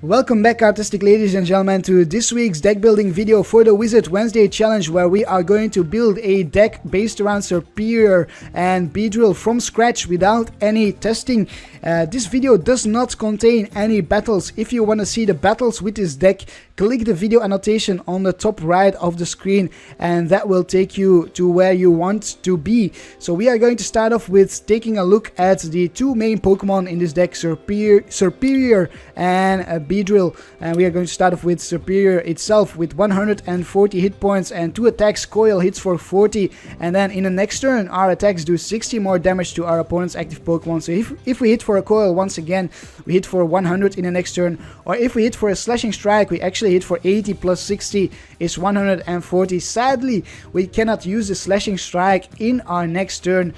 Welcome back, artistic ladies and gentlemen, to this week's deck building video for the Wizard Wednesday challenge, where we are going to build a deck based around Serperior and Beedrill from scratch without any testing. This video does not contain any battles. If you want to see the battles with this deck, click the video annotation on the top right of the screen and that will take you to where you want to be. So we are going to start off with taking a look at the two main Pokemon in this deck, Serperior and Beedrill. And we are going to start off with Serperior itself with 140 hit points and 2 attacks. Coil hits for 40, and then in the next turn our attacks do 60 more damage to our opponent's active Pokemon. So if we hit for a Coil once again, we hit for 100 in the next turn, or if we hit for a Slashing Strike, we actually hit for 80 plus 60 is 140. Sadly, we cannot use the Slashing Strike in our next turn,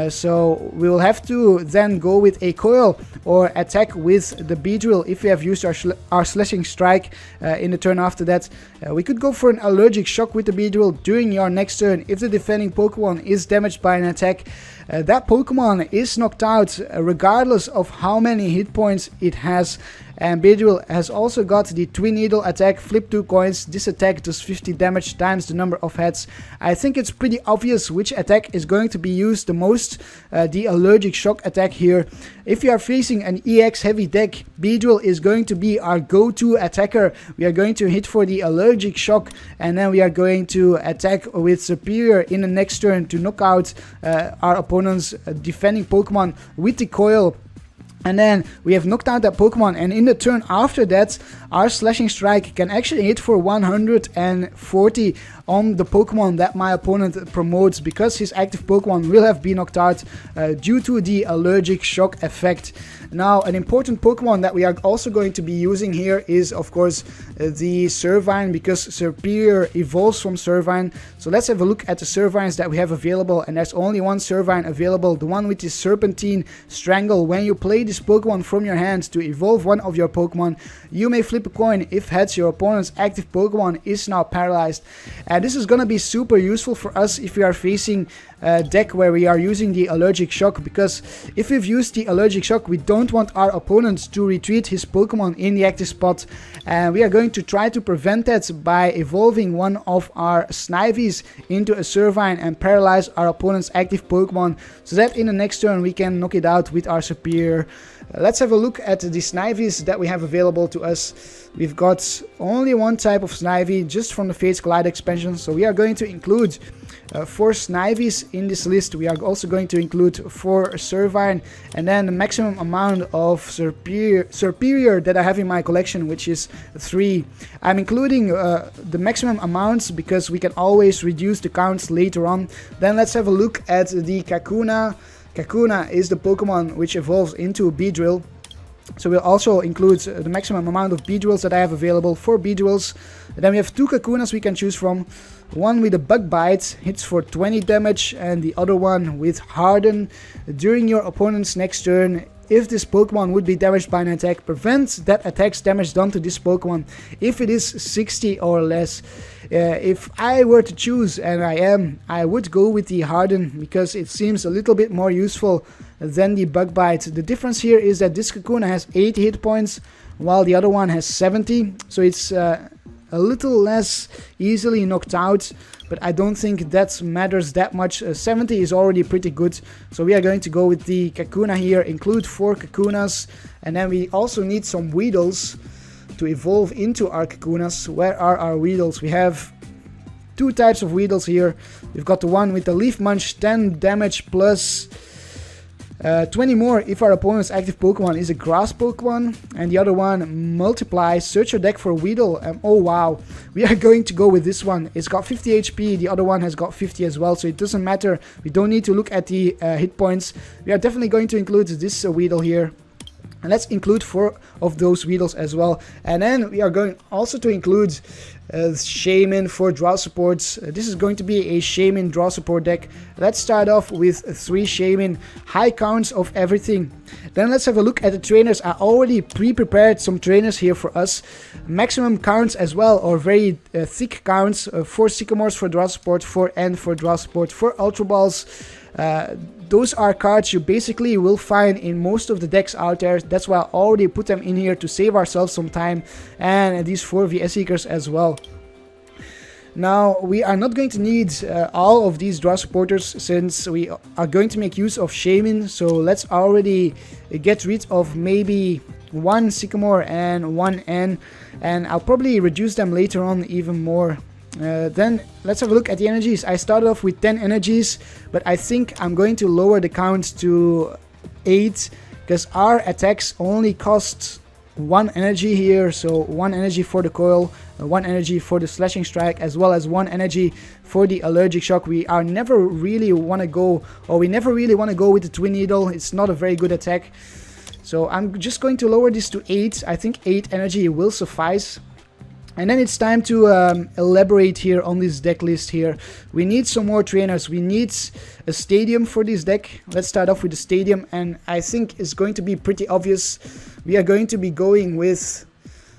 so we will have to then go with a Coil or attack with the Beedrill if we have used our Slashing Strike in the turn after that. We could go for an Allergic Shock with the Beedrill during your next turn. If the defending Pokemon is damaged by an attack, that Pokemon is knocked out regardless of how many hit points it has. And Beedrill has also got the Twin Needle attack, flip 2 coins. This attack does 50 damage times the number of heads. I think it's pretty obvious which attack is going to be used the most, the Allergic Shock attack here. If you are facing an EX heavy deck, Beedrill is going to be our go-to attacker. We are going to hit for the Allergic Shock, and then we are going to attack with Serperior in the next turn to knock out our opponent's defending Pokemon with the Coil. And then we have knocked out that Pokemon, and in the turn after that, our Slashing Strike can actually hit for 140 on the Pokemon that my opponent promotes, because his active Pokemon will have been knocked out due to the Allergic Shock effect. Now, an important Pokemon that we are also going to be using here is, of course, the Servine, because Serperior evolves from Servine. So let's have a look at the Servines that we have available, and there's only one Servine available, the one with the Serpentine Strangle. When you play this Pokemon from your hand to evolve one of your Pokemon, you may flip a coin. If heads, your opponent's active Pokemon is now paralyzed. And this is gonna be super useful for us if we are facing a deck where we are using the Allergic Shock, because if we've used the Allergic Shock, we don't want our opponent to retreat his Pokemon in the active spot, and we are going to try to prevent that by evolving one of our Snivies into a Servine and paralyze our opponent's active Pokemon, so that in the next turn we can knock it out with our Serperior. Let's have a look at the Snivies that we have available to us. We've got only one type of Snivy, just from the Fates Collide expansion, so we are going to include 4 Snivies in this list. We are also going to include 4 Servine, and then the maximum amount of Serperior that I have in my collection, which is 3. I'm including the maximum amounts because we can always reduce the counts later on. Then let's have a look at the Kakuna. Kakuna is the Pokemon which evolves into Beedrill. So we'll also include the maximum amount of Beedrills that I have available, 4 Beedrills. And then we have 2 Kakunas we can choose from. One with a Bug Bite, hits for 20 damage, and the other one with Harden. During your opponent's next turn, if this Pokemon would be damaged by an attack, prevent that attack's damage done to this Pokemon if it is 60 or less. If I were to choose, and I would go with the Harden, because it seems a little bit more useful than the Bug Bite. The difference here is that this Kakuna has 80 hit points, while the other one has 70, so it's a little less easily knocked out, but I don't think that matters that much. 70 is already pretty good, so we are going to go with the Kakuna here, include 4 Kakunas, and then we also need some Weedles to evolve into our Kakunas. Where are our Weedles? We have 2 types of Weedles here. We've got the one with the Leaf Munch, 10 damage plus 20 more if our opponent's active Pokemon is a grass Pokemon, and the other one multiplies. Search your deck for Weedle. Oh wow, we are going to go with this one. It's got 50 HP, the other one has got 50 as well, so it doesn't matter. We don't need to look at the hit points. We are definitely going to include this Weedle here. And let's include 4 of those Weedles as well. And then we are going also to include Shaymin for draw supports. This is going to be a Shaymin draw support deck. Let's start off with 3 Shaymin, high counts of everything. Then let's have a look at the trainers. I already pre-prepared some trainers here for us. Maximum counts as well, or very thick counts. 4 Sycamores for draw support, 4 N for draw support, 4 Ultra Balls. those are cards you basically will find in most of the decks out there. That's why I already put them in here to save ourselves some time, and these 4 VS Seekers as well. Now, we are not going to need all of these draw supporters since we are going to make use of Shaymin, so let's already get rid of maybe 1 Sycamore and 1 N, and I'll probably reduce them later on even more. Then let's have a look at the energies. I started off with 10 energies, but I think I'm going to lower the count to 8 because our attacks only cost 1 energy here, so 1 energy for the coil, 1 energy for the slashing strike, as well as 1 energy for the allergic shock. We never really want to go with the twin needle. It's not a very good attack, so I'm just going to lower this to 8. I think 8 energy will suffice. And then it's time to elaborate here on this deck list here. We need some more trainers. We need a stadium for this deck. Let's start off with the stadium, and I think it's going to be pretty obvious. We are going to be going with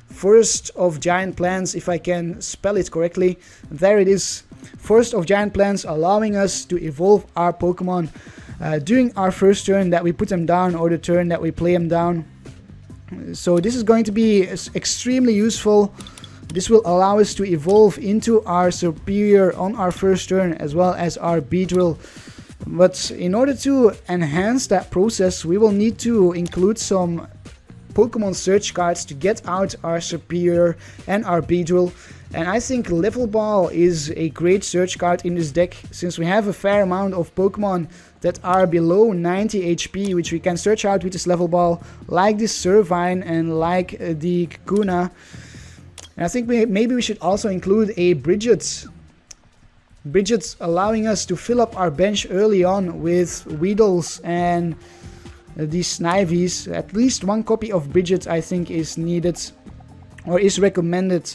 First of Giant Plants, if I can spell it correctly. There it is. First of Giant Plants, allowing us to evolve our Pokemon during our first turn that we put them down, or the turn that we play them down. So this is going to be extremely useful. This will allow us to evolve into our Serperior on our first turn, as well as our Beedrill. But in order to enhance that process, we will need to include some Pokemon search cards to get out our Serperior and our Beedrill. And I think Level Ball is a great search card in this deck, since we have a fair amount of Pokemon that are below 90 HP, which we can search out with this Level Ball, like this Servine and like the Kakuna. And I think maybe we should also include a Brigette, allowing us to fill up our bench early on with Weedles and these Snivies. At least 1 copy of Brigette I think is needed, or is recommended.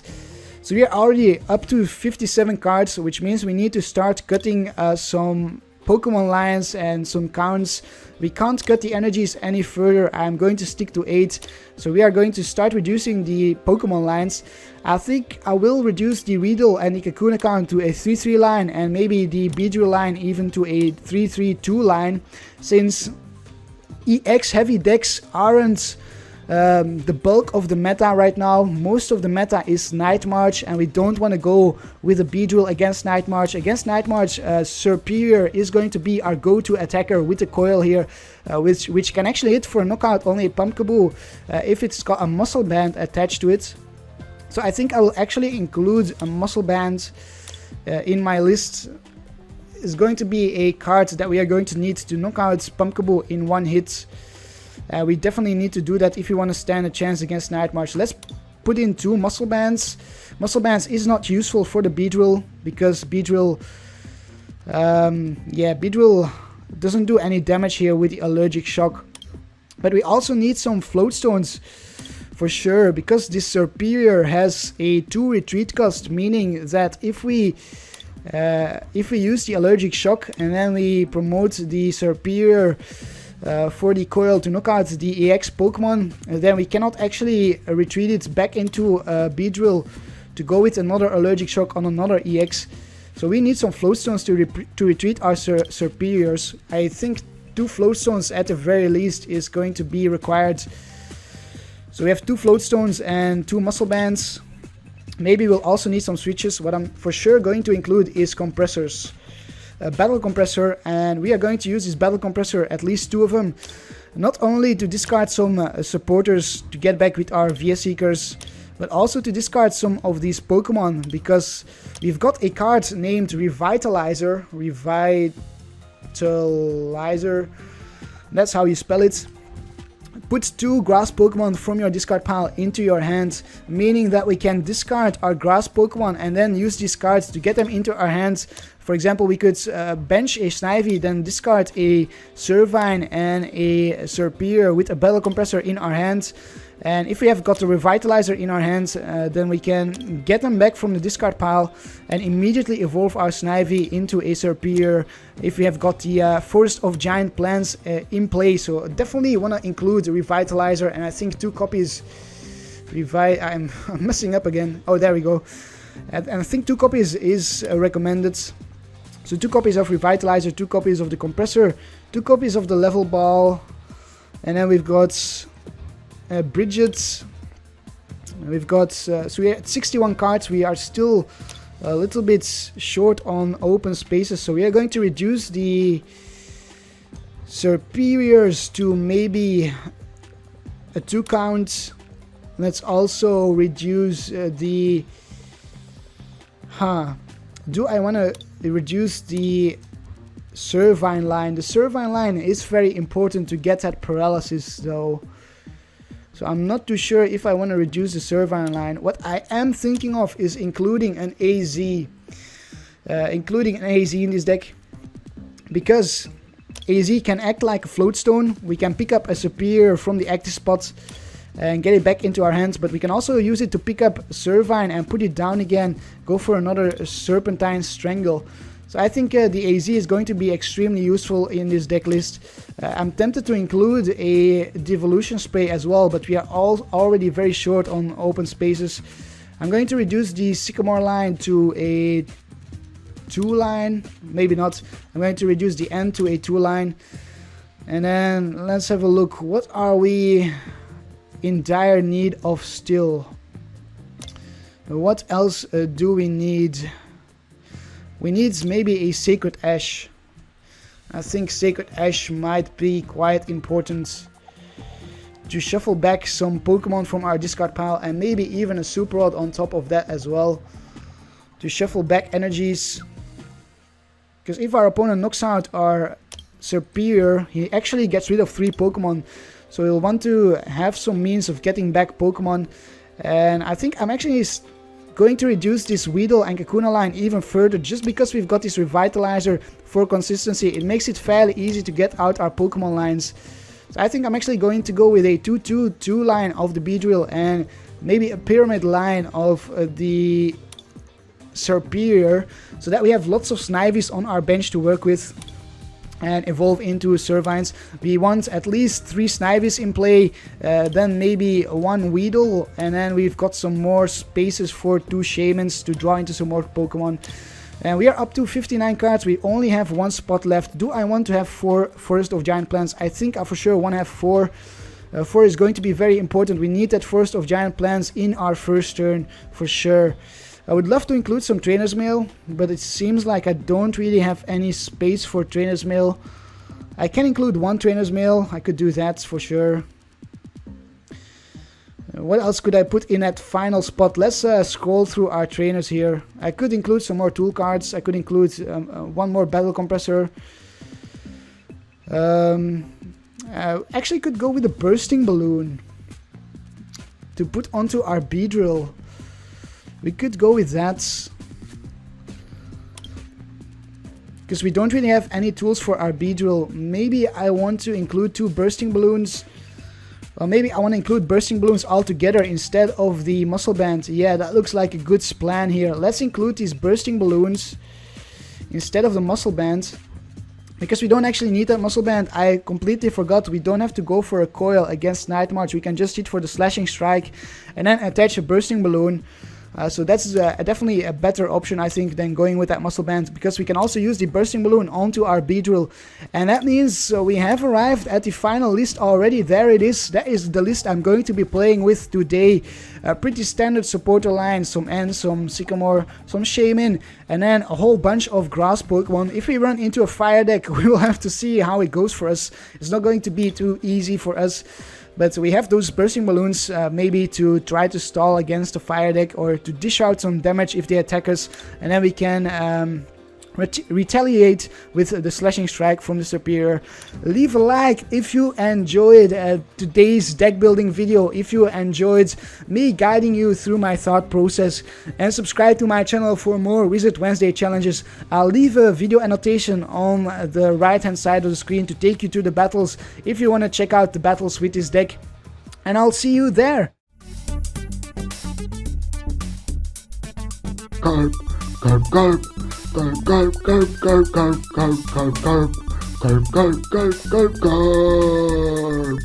So we are already up to 57 cards, which means we need to start cutting some Pokemon lines and some counts. We can't cut the energies any further. I'm going to stick to 8. So we are going to start reducing the Pokemon lines. I think I will reduce the Weedle and the Kakuna count to a 3-3 line, and maybe the Beedrill line even to a 3-3-2 line, since EX heavy decks aren't the bulk of the meta right now. Most of the meta is Night March, and we don't want to go with a Beedrill against Night March. Against Night March, Serperior is going to be our go-to attacker with the coil here, which can actually hit for a knockout only a Pumpkaboo if it's got a muscle band attached to it. So I think I will actually include a muscle band in my list. Is going to be a card that we are going to need to knock out Pumpkaboo in 1 hit. We definitely need to do that if we want to stand a chance against Night March. Let's put in 2 muscle bands. Muscle bands is not useful for the Beedrill, because Beedrill doesn't do any damage here with the allergic shock. But we also need some float stones for sure, because this Serperior has a 2 retreat cost, meaning that if we use the allergic shock and then we promote the Serperior for the coil to knock out the EX Pokemon, then we cannot actually retreat it back into Beedrill to go with another allergic shock on another EX. So we need some float stones to retreat our Serperiors. I think 2 float stones at the very least is going to be required. So we have 2 float stones and 2 muscle bands. Maybe we'll also need some switches. What I'm for sure going to include is compressors. A battle compressor, and we are going to use this battle compressor, at least 2 of them, not only to discard some supporters to get back with our VS Seekers, but also to discard some of these Pokemon, because we've got a card named Revitalizer. That's how you spell it. Put 2 grass Pokemon from your discard pile into your hand, meaning that we can discard our grass Pokemon and then use these cards to get them into our hands. For example, we could bench a Snivy, then discard a Servine and a Serperior with a Battle Compressor in our hands. And if we have got the Revitalizer in our hands, then we can get them back from the discard pile and immediately evolve our Snivy into a Serperior if we have got the Forest of Giant Plants in play. So definitely want to include the Revitalizer, and I think 2 copies. I'm messing up again. Oh, there we go. And I think 2 copies is recommended. So So 2 copies of Revitalizer, 2 copies of the Compressor, 2 copies of the Level Ball, and then we've got Brigette. We've got, so we're at 61 cards. We are still a little bit short on open spaces, so we are going to reduce the Serperiors to maybe a 2 count. Let's also reduce the... Do I want to reduce the Servine line? The Servine line is very important to get that paralysis though. So I'm not too sure if I want to reduce the Servine line. What I am thinking of is including an AZ. In this deck. Because AZ can act like a Float Stone. We can pick up a Serperior from the active spot and get it back into our hands, but we can also use it to pick up Servine and put it down again, go for another Serpentine Strangle. So I think the AZ is going to be extremely useful in this deck list. I'm tempted to include a Devolution Spray as well, but we are already very short on open spaces. I'm going to reduce the Sycamore line to a 2 line, maybe not. I'm going to reduce the N to a 2 line. And then let's have a look. What are we in dire need of still? What else do we need? We need maybe a Sacred Ash. I think Sacred Ash might be quite important to shuffle back some Pokemon from our discard pile, and maybe even a Super Rod on top of that as well, to shuffle back energies. Because if our opponent knocks out our Serperior, he actually gets rid of 3 Pokemon. So we'll want to have some means of getting back Pokemon. And I think I'm actually going to reduce this Weedle and Kakuna line even further, just because we've got this Revitalizer for consistency. It makes it fairly easy to get out our Pokemon lines. So I think I'm actually going to go with a 2-2-2 line of the Beedrill and maybe a Pyramid line of the Serperior, so that we have lots of Snivies on our bench to work with and evolve into Servines. We want at least 3 Snivies in play, then maybe 1 Weedle, and then we've got some more spaces for 2 Shaymins to draw into some more Pokemon. And we are up to 59 cards. We only have 1 spot left. Do I want to have 4 Forest of Giant Plants? I think I for sure want to have 4. 4 is going to be very important. We need that Forest of Giant Plants in our first turn for sure. I would love to include some Trainer's Mail, but it seems like I don't really have any space for Trainer's Mail. I can include 1 Trainer's Mail, I could do that for sure. What else could I put in that final spot? Let's scroll through our trainers here. I could include some more tool cards, I could include 1 more Battle Compressor. Actually could go with a Bursting Balloon to put onto our Beedrill. We could go with that, because we don't really have any tools for our Beedrill. Maybe I want to include 2 Bursting Balloons. Or maybe I want to include Bursting Balloons altogether instead of the Muscle Band. Yeah, that looks like a good plan here. Let's include these Bursting Balloons instead of the Muscle Band, because we don't actually need that Muscle Band. I completely forgot, we don't have to go for a coil against Night March. We can just hit for the Slashing Strike and then attach a Bursting Balloon. So that's definitely a better option, I think, than going with that Muscle Band, because we can also use the Bursting Balloon onto our Beedrill. And that means we have arrived at the final list already. There it is. That is the list I'm going to be playing with today. A pretty standard supporter line, some N, some Sycamore, some Shaymin, and then a whole bunch of grass Pokemon. If we run into a fire deck, we will have to see how it goes for us. It's not going to be too easy for us. But we have those Bursting Balloons maybe to try to stall against the fire deck, or to dish out some damage if they attack us, and then we can retaliate with the Slashing Strike from the Serperior. Leave a like if you enjoyed today's deck building video, if you enjoyed me guiding you through my thought process, and subscribe to my channel for more Wizard Wednesday challenges. I'll leave a video annotation on the right hand side of the screen to take you to the battles if you want to check out the battles with this deck, and I'll see you there. Karp, Karp, Karp. Karp, Karp, Karp, Karp, Karp, Karp, Karp, Karp, Karp, Karp, Karp, Karp, Karp.